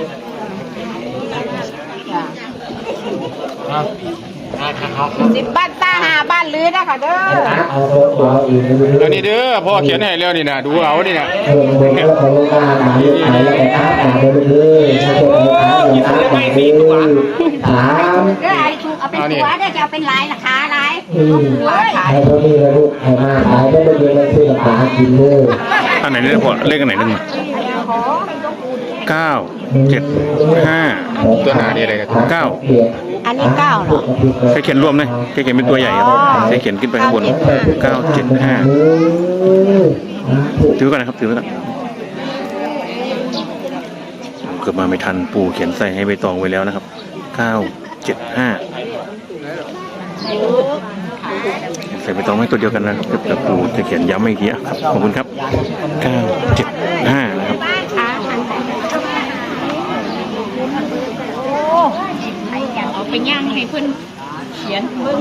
10 บ้านตา5บ้านลือนะคะเด้อแล้วนี่เด้อพ่อเขียนให้แล้วนี่นะดูเอานี่นะเอาเป็นตัวได้จะเอาเป็นลายราคาลายขาย ให้เขามีระบุให้มาขายได้เยอะเลยซื้อปลากินเลย อันไหนเนี่ยพ่อเลขอันไหนนึง9 7 5ตัวหนานี่อะไร9อันนี้9เหรอใครเขียนรวมเลยใครเขียนเป็นตัวใหญ่ครับใครเขียนขึ้นไปข้างบน9 7 5ถือก่อนนะครับถือไว้ก่อนเกือบมาไม่ทันปู่เขียนใส่ให้ใบตองไว้แล้วนะครับ9 7 5ใส่ใบตองไว้ตัวเดียวกันนะครับแต่ปู่จะเขียนย้ำอีกทีครับขอบคุณครับ9 7 5นะครับเอาไปย่างให้เพิ่นเขียนเพิ่น